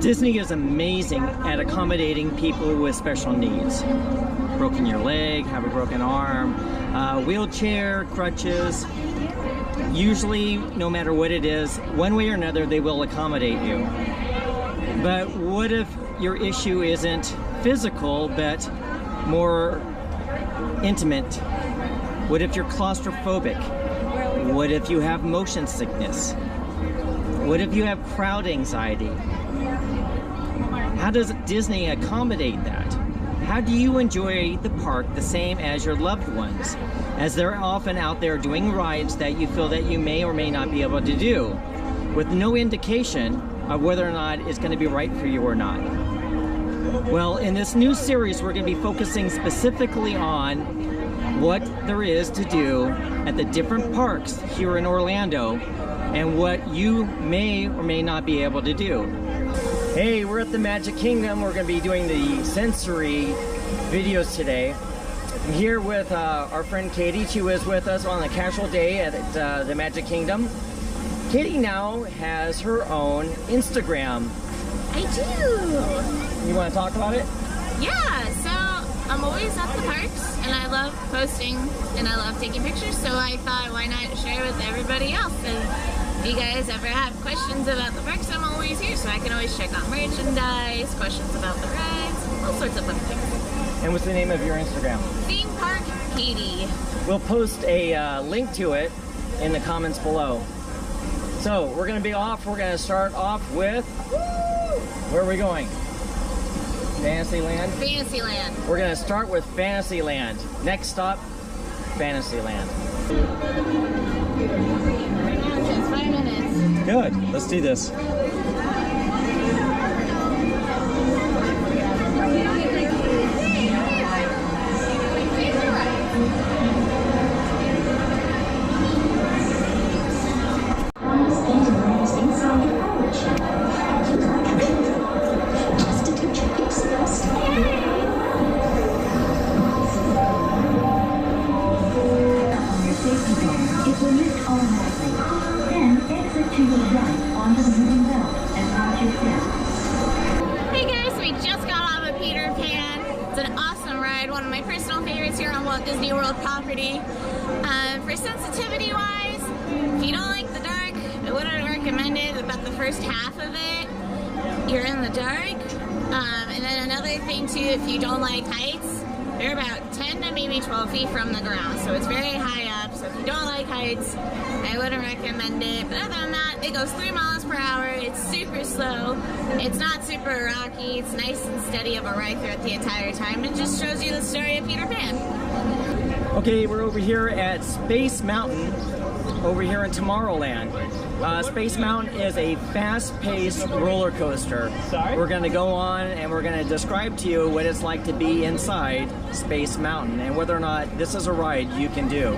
Disney is amazing at accommodating people with special needs. Broken your leg, have a broken arm, wheelchair, crutches. Usually, no matter what it is, one way or another, they will accommodate you. But what if your issue isn't physical, but more intimate? What if you're claustrophobic? What if you have motion sickness? What if you have crowd anxiety? How does Disney accommodate that? How do you enjoy the park the same as your loved ones, as they're often out there doing rides that you feel that you may or may not be able to do, with no indication of whether or not it's going to be right for you or not? Well, in this new series, we're going to be focusing specifically on what there is to do at the different parks here in Orlando and what you may or may not be able to do. Hey, we're at the Magic Kingdom. We're going to be doing the sensory videos today. I'm here with our friend Katie. She was with us on a casual day at the Magic Kingdom. Katie now has her own Instagram. I do. You want to talk about it? Yeah, so I'm always at the parks and I love posting and I love taking pictures, so I thought why not share with everybody else. And if you guys ever have questions about the parks, I'm always here, so I can always check on merchandise, questions about the rides, all sorts of fun things. And what's the name of your Instagram? Theme Park Katie. We'll post a link to it in the comments below. So we're going to be off. We're going to start off with, where are we going? Fantasyland? Fantasyland. We're going to start with Fantasyland. Next stop, Fantasyland. Right now, just 5 minutes. Good. Let's do this. Hey guys, we just got off of Peter Pan. It's an awesome ride, one of my personal favorites here on Walt Disney World property. For sensitivity wise, if you don't like the dark, I wouldn't recommend it. About the first half of it, you're in the dark. And then another thing too, if you don't like heights, they're about 10 to maybe 12 feet from the ground, so it's very high up. So if you don't like heights, I wouldn't recommend it. But other than that, it goes 3 miles per hour. It's super slow. It's not super rocky. It's nice and steady of a ride throughout the entire time. It just shows you the story of Peter Pan. Okay, we're over here at Space Mountain, over here in Tomorrowland. Space Mountain is a fast-paced roller coaster. We're going to go on and we're going to describe to you what it's like to be inside Space Mountain and whether or not this is a ride you can do.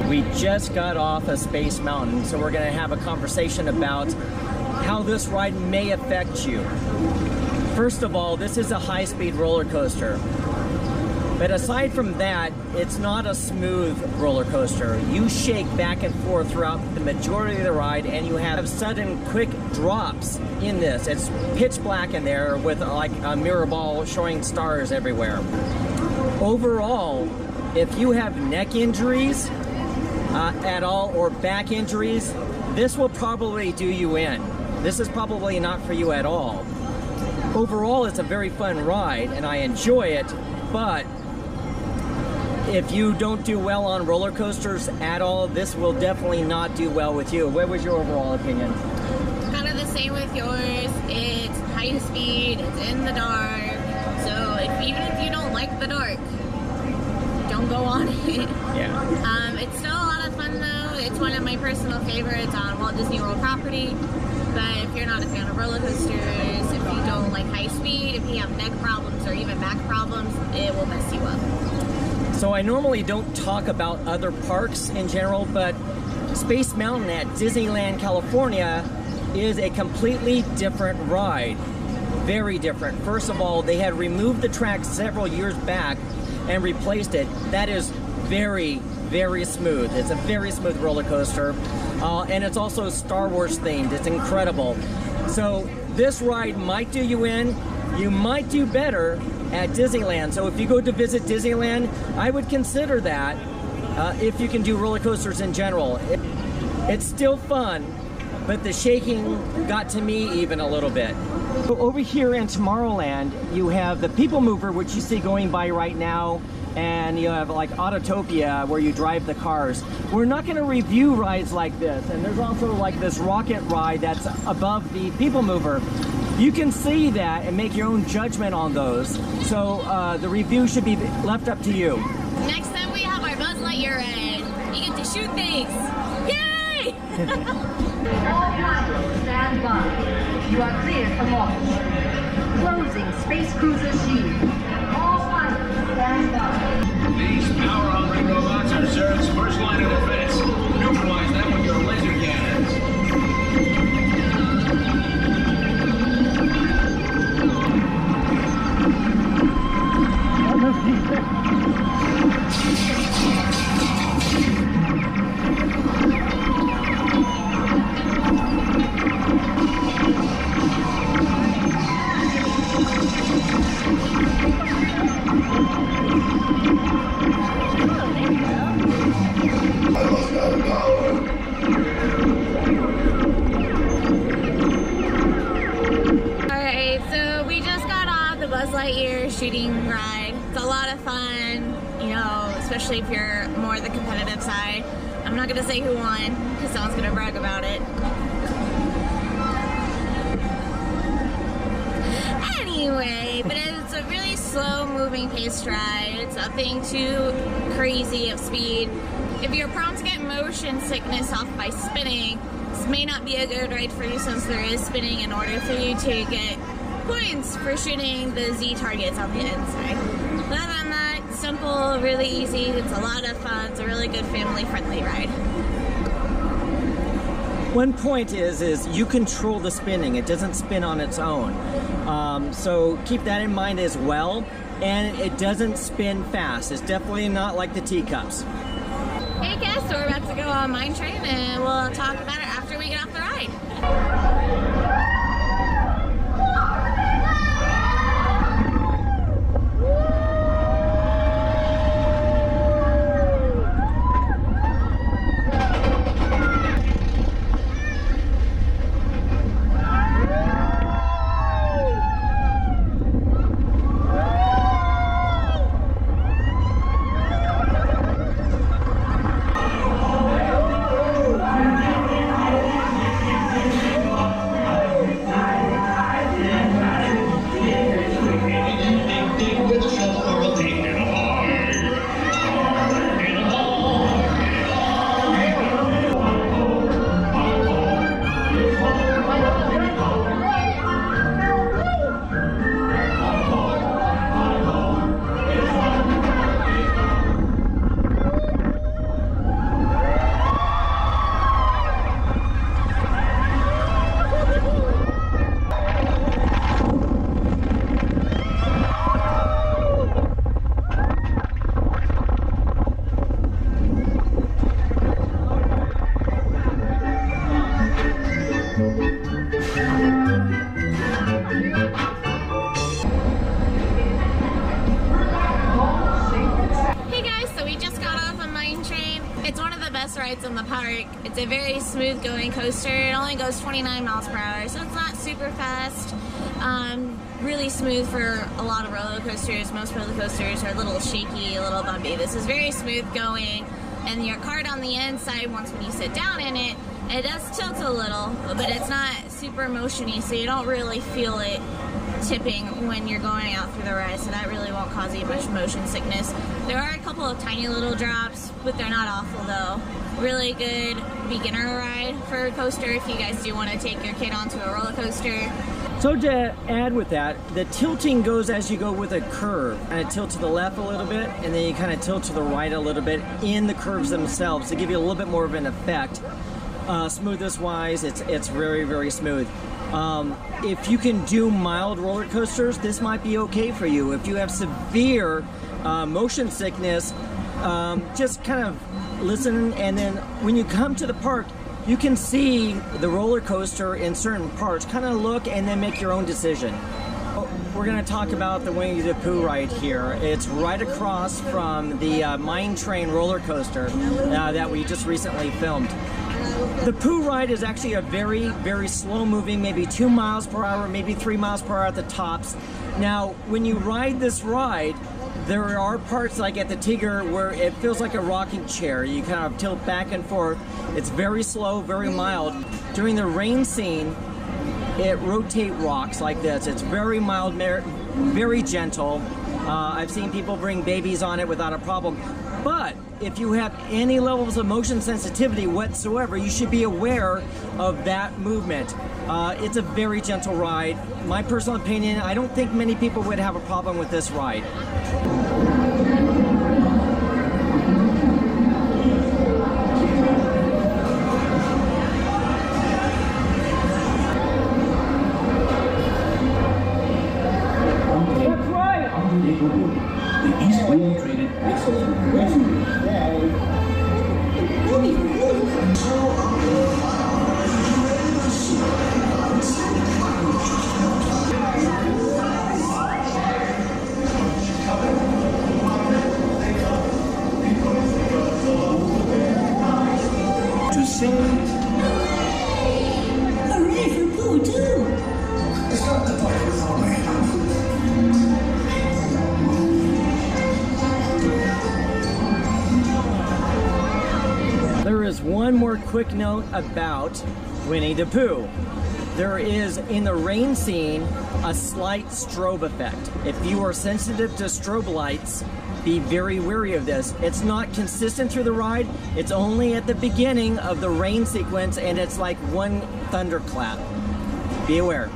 We just got off of Space Mountain, so we're going to have a conversation about how this ride may affect you. First of all, this is a high-speed roller coaster. But aside from that, it's not a smooth roller coaster. You shake back and forth throughout the majority of the ride, and you have sudden quick drops in this. It's pitch black in there with like a mirror ball showing stars everywhere. Overall, if you have neck injuries at all or back injuries, this will probably do you in. This is probably not for you at all. Overall, it's a very fun ride, and I enjoy it, but if you don't do well on roller coasters at all, this will definitely not do well with you. What was your overall opinion? Kind of the same with yours. It's high speed, it's in the dark. So even if you don't like the dark, don't go on it. Yeah. It's still a lot of fun though. It's one of my personal favorites on Walt Disney World property. But if you're not a fan of roller coasters, if you don't like high speed, if you have neck problems or even back problems, it will mess you up. So I normally don't talk about other parks in general, but Space Mountain at Disneyland, California is a completely different ride. Very different. First of all, they had removed the track several years back and replaced it. That is very, very smooth. It's a very smooth roller coaster. And it's also Star Wars themed. It's incredible. So this ride might do you in. You might do better at Disneyland. So if you go to visit Disneyland, I would consider that if you can do roller coasters in general. It's still fun, but the shaking got to me even a little bit. So over here in Tomorrowland, you have the People Mover, which you see going by right now, and you have like Autotopia, where you drive the cars. We're not going to review rides like this, and there's also like this rocket ride that's above the People Mover. You can see that and make your own judgment on those. So the review should be left up to you. Next up, we have our Buzz Lightyear ride. You get to shoot things. Yay! All pilots stand by. You are clear for launch. Closing Space Cruiser shield. All pilots stand by. These power-hungry robots are Zerg's first line of defense. Neutralize them with your laser cannons. Alright, so we just got off the Buzz Lightyear shooting ride. It's a lot of fun, you know, especially if you're more the competitive side. I'm not gonna say who won, because someone's gonna brag about it. Anyway, but it's a really slow moving paced ride. It's nothing too crazy of speed. If you're prone to get motion sickness off by spinning, this may not be a good ride for you, since there is spinning in order for you to get points for shooting the Z targets on the inside. Other than that, simple, really easy. It's a lot of fun. It's a really good family friendly ride. One point is you control the spinning. It doesn't spin on its own. So keep that in mind as well. And it doesn't spin fast. It's definitely not like the teacups. Hey guys, so we're about to go on Mine Train, and we'll talk about it after we get off the ride. rides in the park. It's a very smooth going coaster. It only goes 29 miles per hour, so it's not super fast. Really smooth for a lot of roller coasters. Most roller coasters are a little shaky, a little bumpy. This is very smooth going, and your cart on the inside, once when you sit down in it, it does tilt a little, but it's not super motiony, so you don't really feel it tipping when you're going out through the ride, so that really won't cause you much motion sickness. There are a couple of tiny little drops, but they're not awful though. Really good beginner ride for a coaster if you guys do want to take your kid onto a roller coaster. So to add with that, the tilting goes as you go with a curve. Kind of tilt to the left a little bit, and then you kind of tilt to the right a little bit in the curves themselves to give you a little bit more of an effect. Smoothness wise, it's very, very smooth. If you can do mild roller coasters, this might be okay for you. If you have severe motion sickness, just kind of listen, and then when you come to the park, You can see the roller coaster in certain parts. Kind of look and then make your own decision. We're going to talk about the Winnie the Pooh ride here. It's right across from the Mine Train roller coaster that we just recently filmed. The Pooh ride is actually a very, very slow moving, maybe 2 miles per hour, maybe 3 miles per hour at the tops. Now, when you ride this ride, there are parts like at the Tigger where it feels like a rocking chair. You kind of tilt back and forth. It's very slow, very mild. During the rain scene, it rotate rocks like this. It's very mild, very gentle. I've seen people bring babies on it without a problem. But if you have any levels of motion sensitivity whatsoever, you should be aware of that movement. It's a very gentle ride. My personal opinion, I don't think many people would have a problem with this ride. The East Wind traded pixels with refuge. To say, Hooray for Pooh, too! There is one more quick note about Winnie the Pooh. There is, in the rain scene, a slight strobe effect. If you are sensitive to strobe lights, be very wary of this. It's not consistent through the ride. It's only at the beginning of the rain sequence, and it's like one thunderclap. Be aware.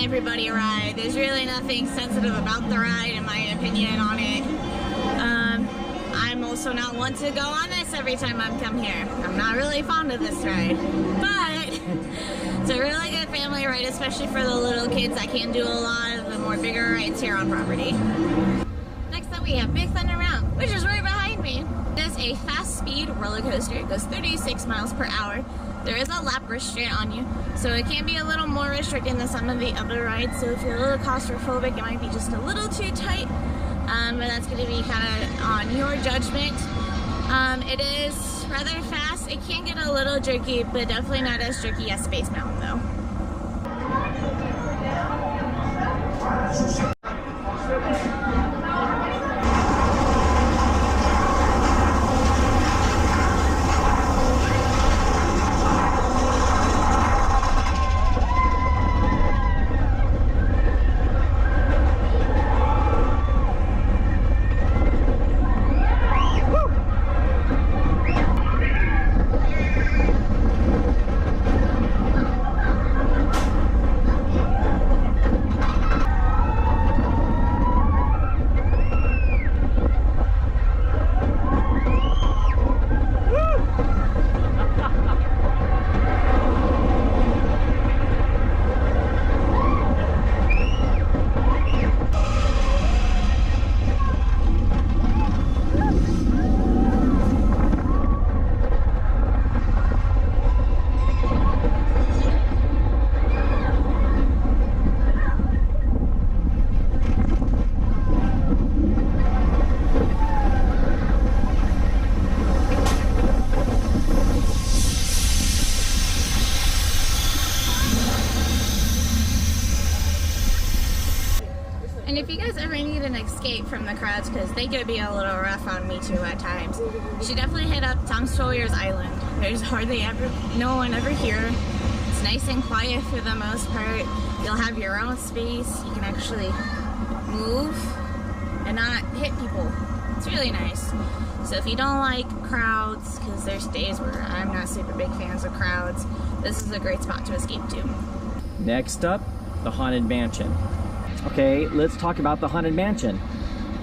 Everybody ride. There's really nothing sensitive about the ride, in my opinion, on it. I'm also not one to go on this every time I come here. I'm not really fond of this ride, but it's a really good family ride, especially for the little kids that can't do a lot of the more bigger rides here on property. Next up, we have Big Thunder Mountain, which is right behind me. It is a fast-speed roller coaster. It goes 36 miles per hour. There is a lap restraint on you, so it can be a little more restricting than some of the other rides. So if you're a little claustrophobic, it might be just a little too tight, but that's going to be kind of on your judgment. It is rather fast. It can get a little jerky, but definitely not as jerky as Space Mountain, though. ever need an escape from the crowds, because they could be a little rough on me too at times, you should definitely hit up Tom Sawyer's Island. There's hardly no one ever here. It's nice and quiet for the most part. You'll have your own space. You can actually move and not hit people. It's really nice. So if you don't like crowds, because there's days where I'm not super big fans of crowds, this is a great spot to escape to. Next up, the Haunted Mansion. Okay, let's talk about the Haunted Mansion.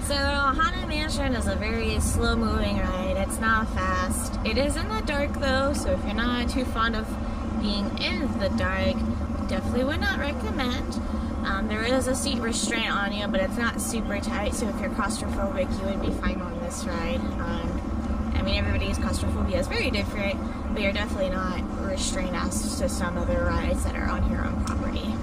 So Haunted Mansion is a very slow moving ride. It's not fast. It is in the dark though, so if you're not too fond of being in the dark, definitely would not recommend. There is a seat restraint on you, but it's not super tight, so if you're claustrophobic, you would be fine on this ride. I mean, everybody's claustrophobia is very different, but you're definitely not restrained as to some other rides that are on here on property.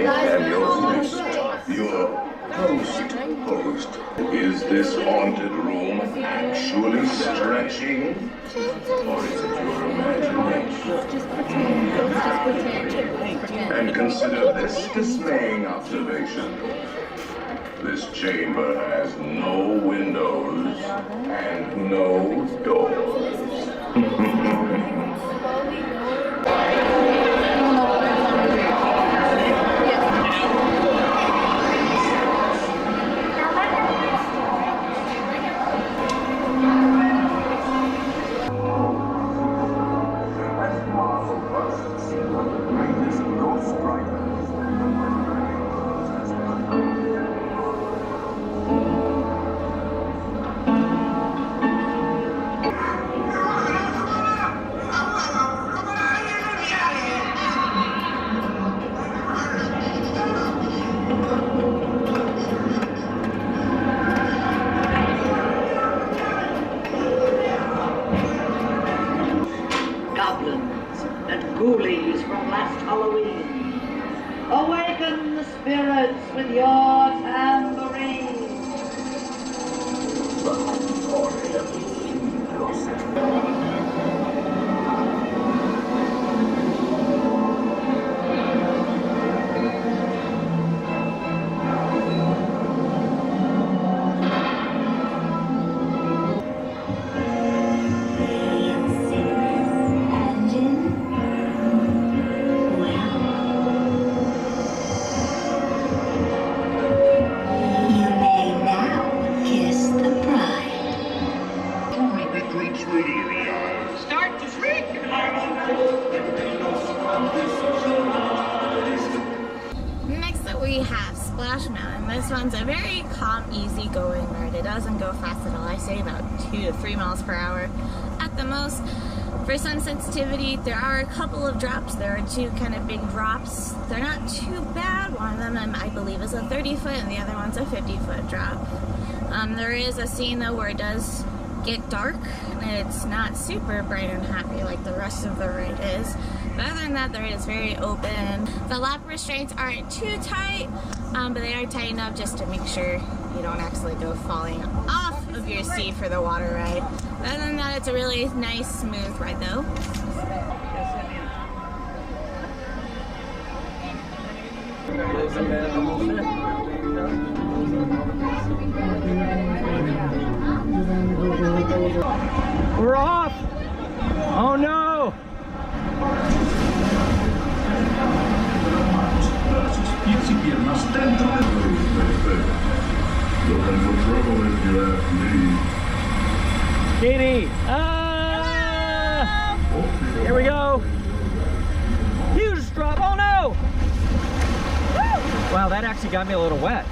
I am your host, your host. Is this haunted room actually stretching? Or is it your imagination? And consider this dismaying observation. This chamber has no windows and no doors. Goblins and ghoulies from last Halloween, awaken the spirits with your tambourine. Next up we have Splash Mountain. This one's a very calm, easy going ride. It doesn't go fast at all. I say about 2 to 3 miles per hour at the most. For sun sensitivity, there are a couple of drops. There are 2 kind of big drops. They're not too bad. One of them, I believe, is a 30-foot and the other one's a 50-foot drop. There is a scene though where it does get dark and it's not super bright and happy like the rest of the ride is. But other than that, the ride is very open. The lap restraints aren't too tight, but they are tight enough just to make sure you don't actually go falling off of your seat for the water ride. But other than that, it's a really nice, smooth ride though. We're off! Oh no! Looking for trouble if you ask me. Katie! Here we go! Huge drop! Oh no! Woo! Wow, that actually got me a little wet.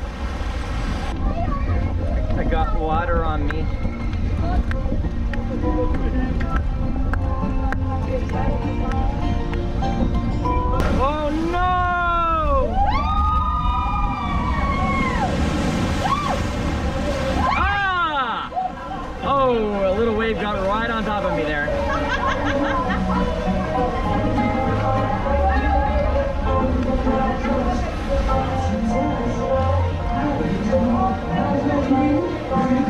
I got water on me. Oh no! Ah! Oh, a little wave got right on top of me there.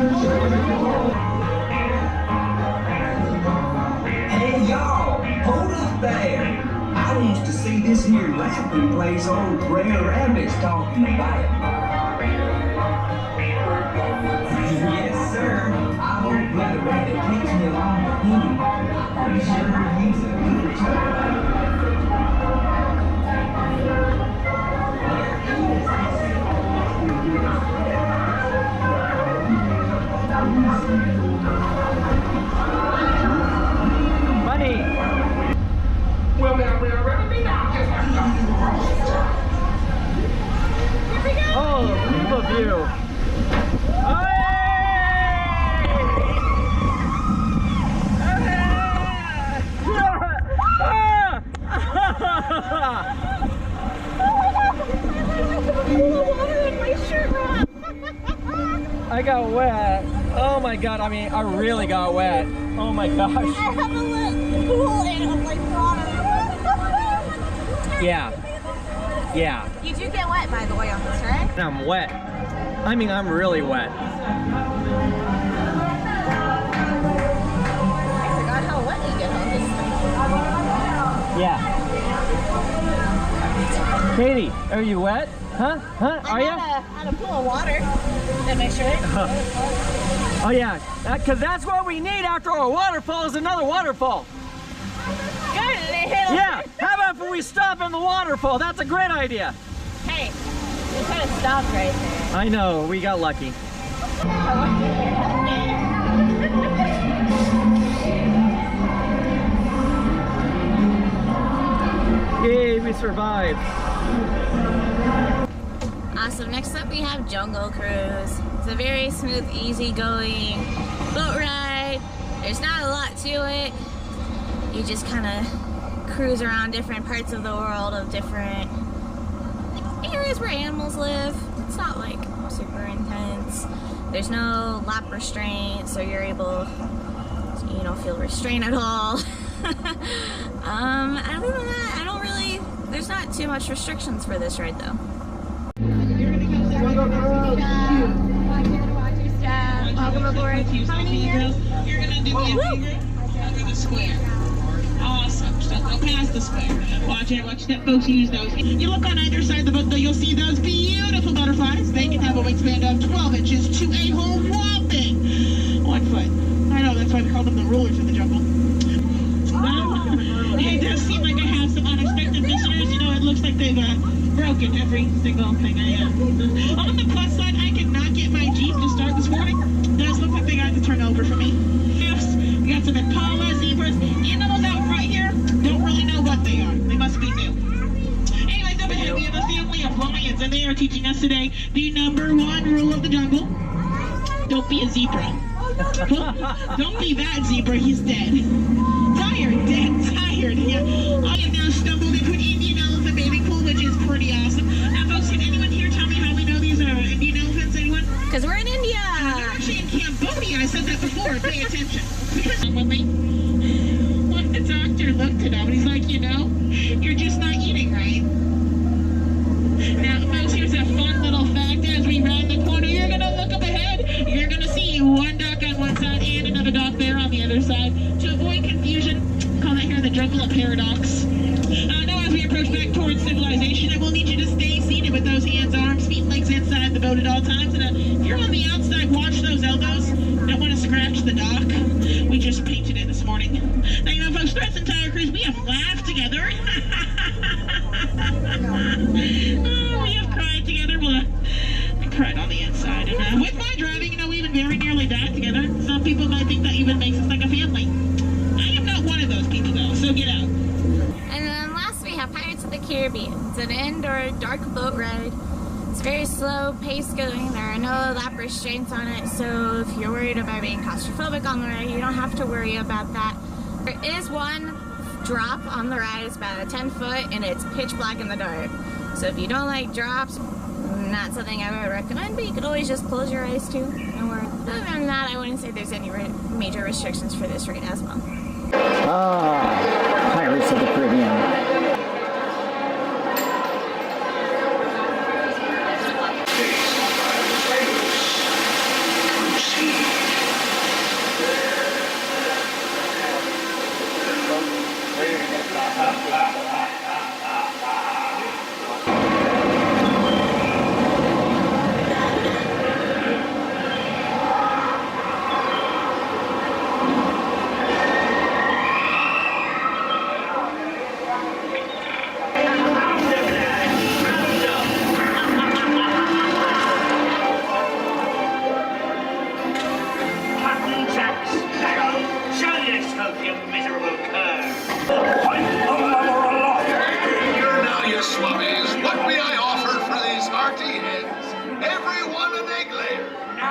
Hey y'all, hold up there. I want to see this here laughing place old Brer Rabbit's talking about. Yes, sir. I hope Brother Rabbit takes me along with him. I'm sure he's a good child. Bunny! Well, now we are ready now. Oh, leave a view. I got wet. Oh my god, I mean, I really got wet. Oh my gosh. I have a little pool in like water. Yeah. Yeah. You do get wet, by the way, on this, right? I'm wet. I mean, I'm really wet. I forgot how wet you get on this thing. Yeah. Katie, are you wet? Huh? Huh? Are you? I'm at a pool of water in my shirt. Oh yeah, because that's what we need after a waterfall is another waterfall. Good. Yeah, how about if we stop in the waterfall? That's a great idea. Hey, you kind of stopped right there. I know, we got lucky. Yay, we survived. Awesome, next up we have Jungle Cruise. It's a very smooth, easygoing boat ride. There's not a lot to it. You just kind of cruise around different parts of the world of different areas where animals live. It's not like super intense. There's no lap restraints, so you're able to, you don't feel restrained at all. Other than that, I don't really, there's not too much restrictions for this ride though. Welcome aboard. How many years? You're gonna do me a favor over the square. Awesome. Just don't go past the square. Watch it. Watch that folks use those. You look on either side of the boat though, you'll see those beautiful butterflies. They can have a wingspan of 12 inches to a whole whopping 1 foot. I know, that's why we call them the rulers of the jungle. It does seem like I have some unexpected visitors. You know, it looks like they've broken every single thing I am. On the plus side, I could not get my Jeep to start this morning. Does look like they got to turn over for me. We got some Impala, zebras, animals out right here. Don't really know what they are. They must be new. Anyways, over here we have a family of lions, and they are teaching us today the #1 rule of the jungle. Don't be a zebra. Don't be that zebra, he's dead. Tired, yeah. I have now stumbled into an Indian elephant bathing pool, which is pretty awesome. Now folks, can anyone here tell me how we know these are Indian elephants, anyone? Because we're in India. They're actually in Cambodia, I said that before, pay attention. When the doctor looked at him, and he's like, you know, you're just not eating right. Now folks, here's a fun little fact. As we round the corner, you're gonna look up ahead, you're gonna see one duck on one side and another duck there on the other side. To avoid confusion, call that here the jungle a paradox. Now as we approach back towards civilization, I will need you to stay seated with those hands, arms, feet, legs inside the boat at all times. And if you're on the outside, watch those elbows. Don't want to scratch the dock. We just painted it this morning. Now you know folks, throughout this entire cruise, we have laughed together. We have cried together. Well, I cried on the inside. And with my driving, you know, we even very nearly died together. Some people might think that even makes us like a family. I am not one of those people though, so get out. And then last we have Pirates of the Caribbean. It's an indoor dark boat ride. It's very slow pace going. There are no lap restraints on it, so if you're worried about being claustrophobic on the ride, you don't have to worry about that. There is one drop on the ride. It's about 10 foot and it's pitch black in the dark. So if you don't like drops, not something I would recommend, but you could always just close your eyes too. Don't worry. Other than that, I wouldn't say there's any major restrictions for this ride as well. Ah, Pirates of the Caribbean. Faced by the sailors, who see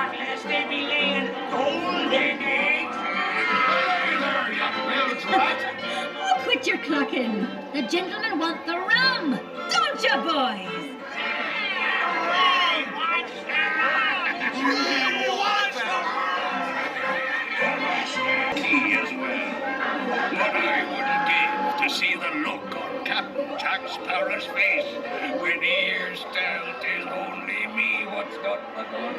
at last they be laying golden eggs. Hey there, you little drat. Oh, quit your clucking. The gentlemen want the rum. Don't you, boys? Hey, what's that? Key as well. What I wouldn't give to see the look on Captain Jack Sparrow's face when he hears tell 'tis only me what's got the gun.